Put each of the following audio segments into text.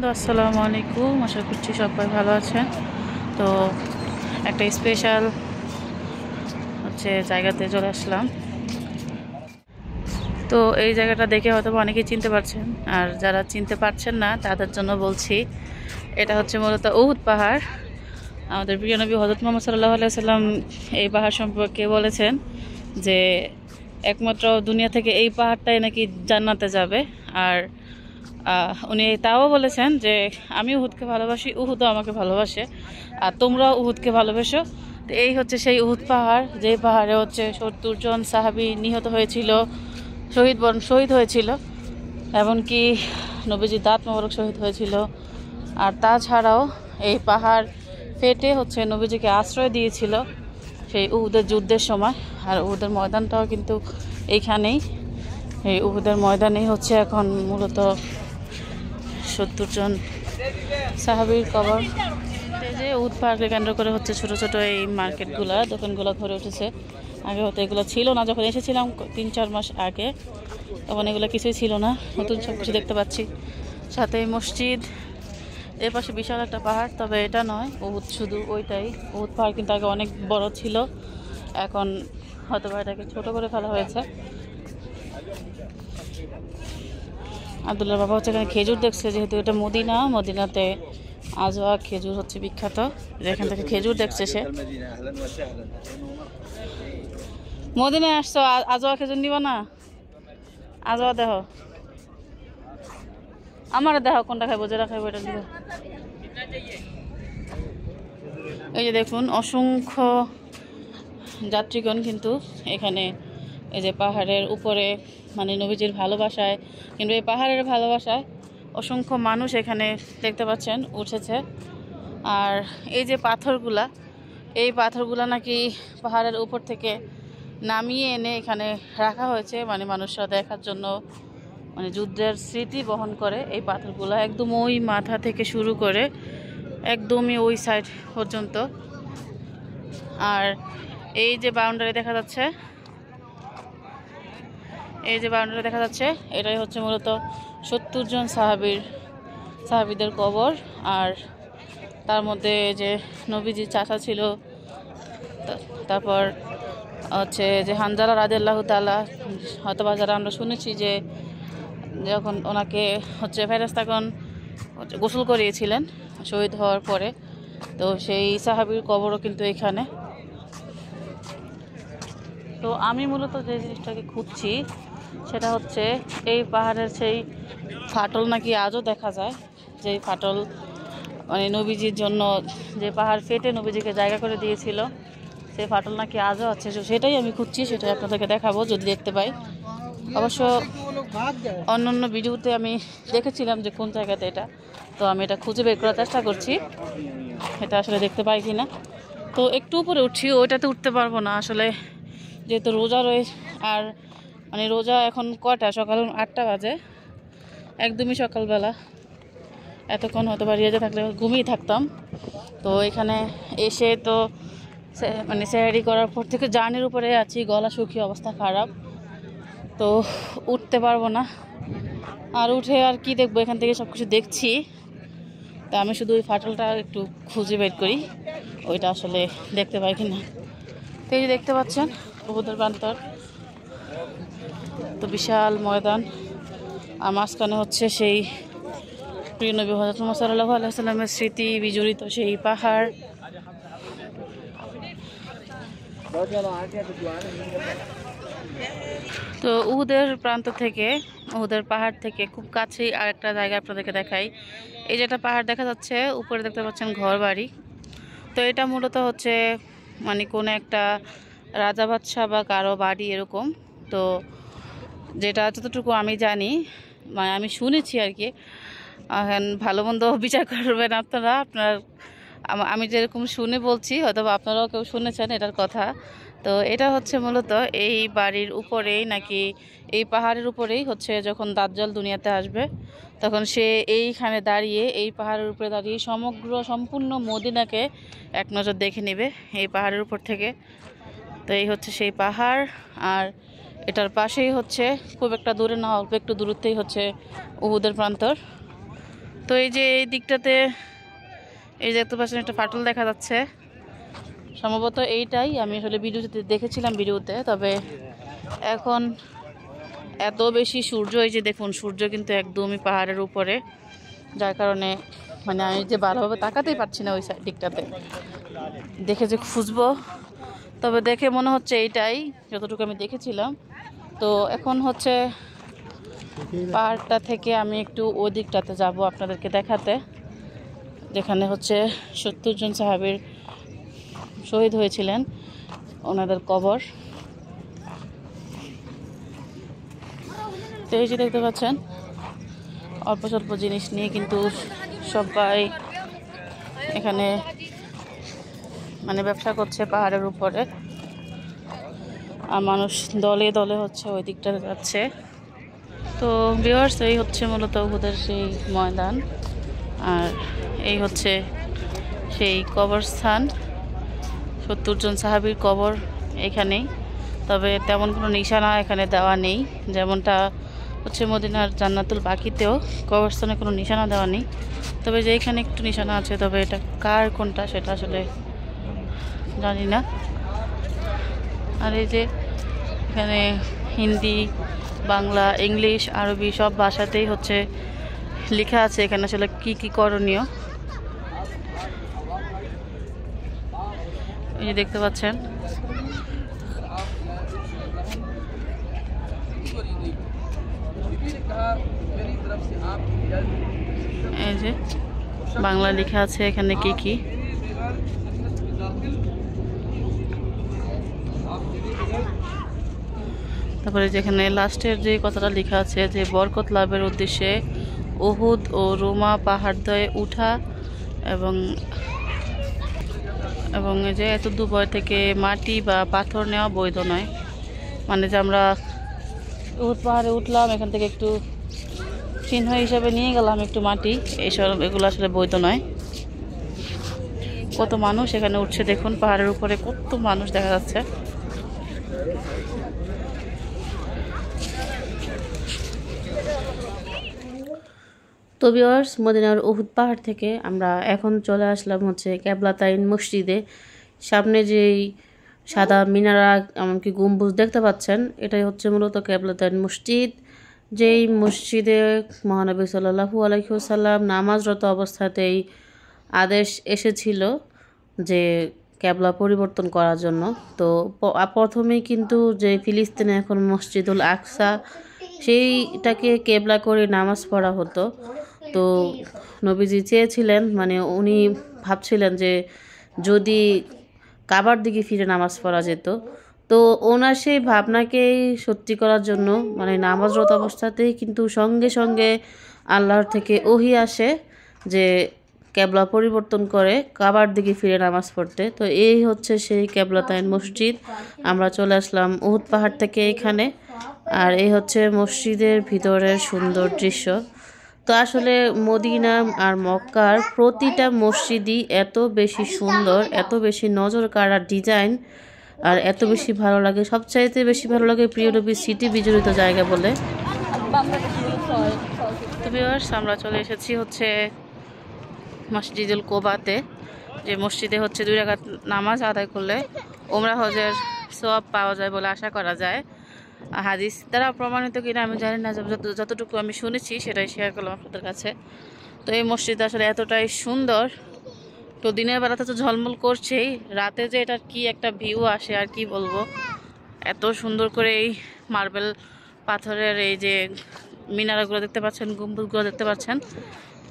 বন্ধু আসসালামু আলাইকুম, আশা করছি সবাই ভালো আছেন। তো একটা স্পেশাল জায়গাতে চলে আসলাম। তো এই জায়গাটা দেখে হয়তো অনেকেই চিনতে পারছেন, আর যারা চিনতে পারছেন না তাদের জন্য বলছি, এটা হচ্ছে মূলত উহুদ পাহাড়। আমাদের প্রিয় নবী হযরত মুহাম্মদ সাল্লাল্লাহু আলাইহি ওয়াসাল্লাম এই পাহাড় সম্পর্কে বলেছেন যে একমাত্র দুনিয়া থেকে এই পাহাড়টাই নাকি জান্নাতে যাবে। আর উনি তাও বলেছেন যে আমি উহুদকে ভালোবাসি, উহুদও আমাকে ভালোবাসে, আর তোমরাও উহুদকে ভালোবাসো। তো এই হচ্ছে সেই উহুদ পাহাড়, যে পাহাড়ে 70 জন সাহাবী নিহত হয়েছিল, শহীদ হয়েছিল। এমনকি নবীজির দাঁত মোবারক শহীদ হয়েছিল। আর তাছাড়াও এই পাহাড় ফেটে নবীজিকে আশ্রয় দিয়েছিল সেই উহুদের যুদ্ধের সময়। আর উহুদের ময়দানটাও কিন্তু এইখানেই, এই উহুদের ময়দানেই এখন মূলত 70 জন সাহাবীর কবর। এই যে উহুদ পাহাড়কে কেন্দ্র করে ছোট ছোট এই মার্কেটগুলা, দোকানগুলো ঘরে উঠেছে। আগে হয়তো এগুলো ছিল না, যখন এসেছিলাম 3-4 মাস আগে, তখন এগুলো কিছুই ছিল না, নতুন সব কিছু দেখতে পাচ্ছি। সাথে মসজিদ, এর পাশে বিশাল একটা পাহাড়, তবে এটা নয়, উহুদ শুধু ওইটাই। উহুদ পাহাড় কিন্তু আগে অনেক বড় ছিল, এখন হয়তো এটাকে ছোট করে ফেলা হয়েছে। আব্দুল্লাহ বাবা এখানে খেজুর দেখছে, যেহেতু এটা মদিনা, মদিনাতে আজওয়া খেজুর বিখ্যাত, এখান থেকে খেজুর দেখছে সে। মদিনায় আসছো, আজওয়া খেজুর নিবা না? আজওয়া দেহ, আমার দেহ কোনটা খাইবো, যেটা খাইবো এটা দিব। এই যে দেখুন, অসংখ্য যাত্রীগণ কিন্তু এখানে এই যে পাহাড়ের উপরে, মানে নবীজির ভালোবাসায়, কিন্তু এই পাহাড়ের ভালোবাসায় অসংখ্য মানুষ এখানে দেখতে পাচ্ছেন উঠেছে। আর এই যে পাথরগুলা, এই পাথরগুলা নাকি পাহাড়ের উপর থেকে নামিয়ে এনে এখানে রাখা হয়েছে, মানে মানুষরা দেখার জন্য, মানে যুদ্ধের স্মৃতি বহন করে এই পাথরগুলা। একদম ওই মাথা থেকে শুরু করে একদমই ওই সাইড পর্যন্ত। আর এই যে বাউন্ডারি দেখা যাচ্ছে, এটাই মূলত 70 জন সাহাবীদের কবর। আর তার মধ্যে যে নবীজির চাচা ছিল, তারপর যে হানজালা রাদিয়াল্লাহু তাআলা, হয়তোবা যারা আমরা শুনেছি যে যখন ওনাকে ফেরেশতাগণ গোসল করিয়েছিলেন শহীদ হওয়ার পরে, তো সেই সাহাবীর কবরও কিন্তু এখানে। তো আমি মূলত যে জিনিসটাকে খুঁজছি সেটা হচ্ছে এই পাহাড়ের সেই ফাটল নাকি আজও দেখা যায়, যে ফাটল মানে নবীজির জন্য যে পাহাড় ফেটে নবীজিকে জায়গা করে দিয়েছিল, সেই ফাটল নাকি আজও আছে। সেটাই আমি খুঁজছি, সেটাই আপনাদেরকে দেখাবো যদি দেখতে পাই। অবশ্য অন্য ভিডিওতে আমি দেখেছিলাম যে কোন জায়গাতে এটা, তো আমি এটা খুঁজে বের করার চেষ্টা করছি এটা আসলে দেখতে পাই কিনা। তো একটু উপরে উঠছি, ওইটাতে উঠতে পারবো না আসলে, যেহেতু রোজা রয়েছে। আর মানে রোজা এখন কটা, সকাল 8টা বাজে, একদমই সকালবেলা, এতক্ষণ হয়তো রেজে থাকলে ঘুমিয়ে থাকতাম। তো এখানে এসে তো মানে সেহারি করার পর থেকে জার্নির উপরে আছি, গলা শুকিয়ে অবস্থা খারাপ, তো উঠতে পারবো না। আর উঠে আর কি দেখবো, এখান থেকে সব কিছু দেখছি, তা আমি শুধু ওই ফাটলটা একটু খুঁজে বের করি, ওইটা আসলে দেখতে পাই কিনা। তো এই যে দেখতে পাচ্ছেন উহুদের প্রান্তর, তো বিশাল ময়দান, আর মাঝখানে সেই প্রিয় নবী হযরত মুহাম্মদ সাল্লাল্লাহু আলাইহি ওয়াসাল্লামের স্মৃতি বিজড়িত সেই পাহাড়। তো উহুদের প্রান্ত থেকে, উহুদের পাহাড় থেকে খুব কাছেই আরেকটা জায়গা আপনাদেরকে দেখাই। এই যেটা পাহাড় দেখা যাচ্ছে, উপরে দেখতে পাচ্ছেন ঘর বাড়ি। তো এটা মূলত মানে কোনো একটা রাজা বাদশাহ বা কারো বাড়ি এরকম। তো যেটা যতটুকু আমি জানি, মানে আমি শুনেছি আর কি, এখন ভালো মন্দ বিচার করবেন আপনারা। আমি যেরকম শুনে বলছি, হয়তো আপনারাও কেউ শুনেছেন এটার কথা। তো এটা মূলত এই বাড়ির উপরেই নাকি, এই পাহাড়ের উপরেই যখন দাজ্জাল দুনিয়াতে আসবে, তখন সে এইখানে দাঁড়িয়ে, এই পাহাড়ের উপরে দাঁড়িয়ে সম্পূর্ণ মদিনাকে এক নজর দেখে নেবে এই পাহাড়ের উপর থেকে। তো এই সেই পাহাড়, আর এটার পাশেই খুব একটা দূরে না, অল্প একটু দূরত্বেই উহুদের প্রান্তর। তো এই যে এই দিকটাতে এই যে দেখতে পাচ্ছেন একটা ফাটল দেখা যাচ্ছে, সম্ভবত এইটাই। আমি আসলে ভিডিওতে দেখেছিলাম ভিডিওতে, তবে এখন এত বেশি সূর্য, এই যে দেখুন সূর্য কিন্তু একদমই পাহাড়ের উপরে, যার কারণে মানে আমি যে ভালোভাবে তাকাতেই পারছি না ওই দিকটাতে, দেখে যে খুঁজবো, তবে দেখে মনে হচ্ছে এইটাই যতটুকু আমি দেখেছিলাম। তো এখন হচ্ছে পাহাড়টা থেকে আমি একটু ওই দিকটাতে যাব আপনাদেরকে দেখাতে, যেখানে হচ্ছে 70 জন সাহাবীর শহীদ হয়েছিলেন, ওনাদের কবর। তো এই যে দেখতে পাচ্ছেন অল্প স্বল্প জিনিস নিয়ে কিন্তু সবাই এখানে মানে ব্যবসা করছে পাহাড়ের উপরে, আর মানুষ দলে দলে হচ্ছে ওই দিকটাতে যাচ্ছে। তো ভিউয়ার্স, এই হচ্ছে মূলত উহুদের সেই ময়দান, আর এই হচ্ছে সেই কবরস্থান, 70 জন সাহাবীর কবর এখানেই। তবে তেমন কোনো নিশানা এখানে দেওয়া নেই, যেমনটা হচ্ছে মদিনার জান্নাতুল বাকিতেও কবরস্থানে কোনো নিশানা দেওয়া নেই। তবে যে এখানে একটু নিশানা আছে, তবে এটা কার কোনটা সেটা আসলে জানি না। আর এই যে এখানে হিন্দি, বাংলা, ইংলিশ, আরবি সব ভাষাতেই হচ্ছে লেখা আছে এখানে আসলে কি কি করণীয়। এই যে দেখতে পাচ্ছেন এই যে বাংলা লেখা আছে এখানে কি কি। তারপরে যেখানে লাস্টের যে কথাটা লেখা আছে যে বরকত লাভের উদ্দেশ্যে উহুদ ও রোমা পাহাড়দ্বয়ে উঠা এবং এবং এই যে এত দূর থেকে মাটি বা পাথর নেওয়া বৈধ নয়, মানে যে আমরা উহুদ পাহাড়ে উঠলাম, এখান থেকে একটু চিহ্ন হিসাবে নিয়ে গেলাম একটু মাটি, এইসব এগুলো আসলে বৈধ নয়। কত মানুষ এখানে উঠছে দেখুন, পাহাড়ের উপরে কত মানুষ দেখা যাচ্ছে। তো ভিউয়ার্স, মদিনার উহুদ পাহাড় থেকে আমরা এখন চলে আসলাম হচ্ছে কেবলাতাইন মসজিদে। সামনে যেই সাদা মিনারা এমনকি গম্বুজ দেখতে পাচ্ছেন, এটাই হচ্ছে মূলত কেবলাতাইন মসজিদ, যেই মসজিদে মহানবী সাল্লাল্লাহু আলাইহি ওয়াসাল্লাম নামাজরত অবস্থাতেই আদেশ এসেছিল যে কেবলা পরিবর্তন করার জন্য। তো প্রথমেই কিন্তু যে ফিলিস্তিনে এখন মসজিদুল আকসা, সেইটাকে কেবলা করে নামাজ পড়া হতো। তো নবীজি চেয়েছিলেন, মানে উনি ভাবছিলেন যে যদি কাবার দিকে ফিরে নামাজ পড়া যেত। তো ওনার সেই ভাবনাকেই সত্যি করার জন্য মানে নামাজরত অবস্থাতেই কিন্তু সঙ্গে সঙ্গে আল্লাহর থেকে ওহী আসে যে কেবলা পরিবর্তন করে কাবার দিকে ফিরে নামাজ পড়তে। তো এই হচ্ছে সেই কেবলাতাইন মসজিদ। আমরা চলে আসলাম উহুদ পাহাড় থেকে এখানে, আর এই হচ্ছে মসজিদের ভিতরের সুন্দর দৃশ্য। তো আসলে মদিনা আর মক্কার প্রতিটা মসজিদই এত বেশি সুন্দর, এত বেশি নজর কাড়া ডিজাইন, আর এত বেশি ভালো লাগে। সবচাইতে বেশি ভালো লাগে প্রিয় নবীর স্মৃতি বিজড়িত জায়গা বলে। তো ভিউয়ার্স, আমরা চলে এসেছি হচ্ছে মসজিদুল কোবাতে, যে মসজিদে হচ্ছে 2 রাকাত নামাজ আদায় করলে ওমরা হজের সওয়াব পাওয়া যায় বলে আশা করা যায়। হাদিস দ্বারা প্রমাণিত কিনা আমি জানি না, যতটুকু আমি শুনেছি সেটাই শেয়ার করলাম আপনাদের কাছে। তো এই মসজিদ আসলে এতটাই সুন্দর, তো দিনের বেলাতে তো ঝলমল করছেই, রাতে যে এটার কি একটা ভিউ আসে আর কি বলবো। এত সুন্দর করে এই মার্বেল পাথরের এই যে মিনারাগুলো দেখতে পাচ্ছেন, গম্বুজগুলো দেখতে পাচ্ছেন,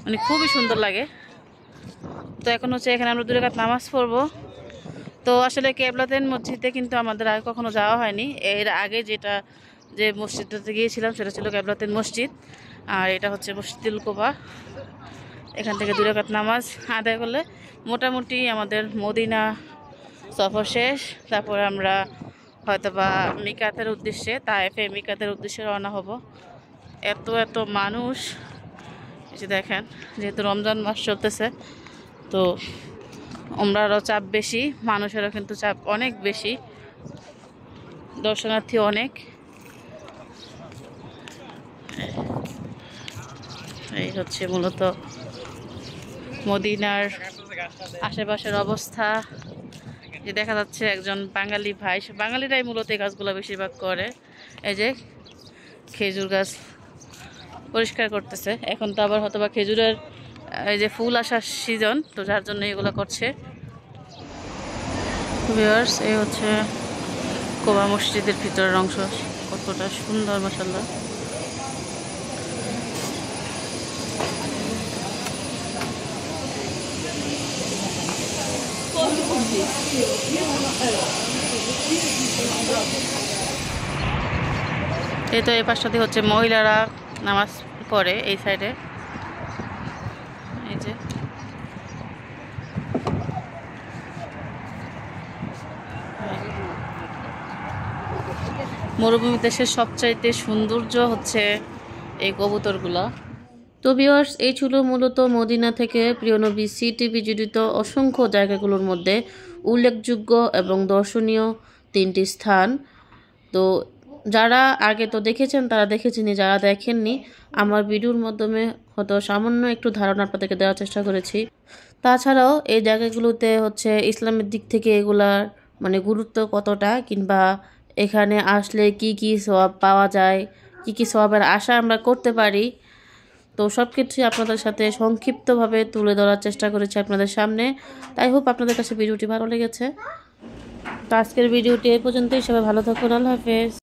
মানে খুবই সুন্দর লাগে। তো এখন হচ্ছে এখানে আমরা 2 রাকাত নামাজ পড়বো। তো আসলে কেবলাতাইন মসজিদে কিন্তু আমাদের আগে কখনো যাওয়া হয়নি। এর আগে যে মসজিদটাতে গিয়েছিলাম সেটা ছিল কেবলাতাইন মসজিদ, আর এটা হচ্ছে মসজিদুল কোবা। এখান থেকে 2 রাকাত নামাজ আদায় করলে মোটামুটি আমাদের মদিনা সফর শেষ। তারপর আমরা হয়তোবা মিকাতের উদ্দেশ্যে, তায়েফে মিকাতের উদ্দেশ্যে রওনা হব। এত এত মানুষ, এই যে দেখেন, যেহেতু রমজান মাস চলতেছে তো ওমরারও চাপ বেশি, মানুষেরও কিন্তু চাপ অনেক বেশি, দর্শনার্থী অনেক। এই হচ্ছে মূলত মদিনার আশেপাশের অবস্থা। যে দেখা যাচ্ছে একজন বাঙালি ভাই, বাঙালিরাই মূলত এই গাছগুলো বেশিরভাগ করে। এই যে খেজুর গাছ পরিষ্কার করতেছে। এখন তো আবার হয়তো বা খেজুরের এই যে ফুল আসার সিজন, তো যার জন্য এগুলো করছে। ভিউয়ার্স, এই হচ্ছে কোবা মসজিদের ভিতরের অংশ, কতটা সুন্দর মাশাআল্লাহ। এই তো এই পাশটাতে হচ্ছে মহিলারা নামাজ পড়ে এই সাইডে। এই যে মরুভূমি দেশের সবচাইতে সৌন্দর্য হচ্ছে এই কবুতরগুলা। তো ভিউয়ার্স, এই ছিল মূলত মদিনা থেকে প্রিয় নবী সিটিভি জড়িত অসংখ্য জায়গাগুলোর মধ্যে উল্লেখযোগ্য এবং দর্শনীয় 3টি স্থান। তো যারা আগে তো দেখেছেন তারা দেখেছেনই, যারা দেখেননি আমার ভিডিওর মাধ্যমে হয়তো সামান্য একটু ধারণা আপনাদেরকে দেওয়ার চেষ্টা করেছি। তাছাড়াও এই জায়গাগুলোতে হচ্ছে ইসলামের দিক থেকে এগুলার মানে গুরুত্ব কতটা, কিংবা এখানে আসলে কি কি সওয়াব পাওয়া যায়, কি কি সওয়াবের আশা আমরা করতে পারি, তো সব কিছুই আপনাদের সাথে সংক্ষিপ্তভাবে তুলে ধরার চেষ্টা করেছি আপনাদের সামনে। তাই হোপ আপনাদের কাছে ভিডিওটি ভালো লেগেছে। তো আজকের ভিডিওটি এই পর্যন্তই। সবাই ভালো থাকুন। আল্লাহ হাফেজ।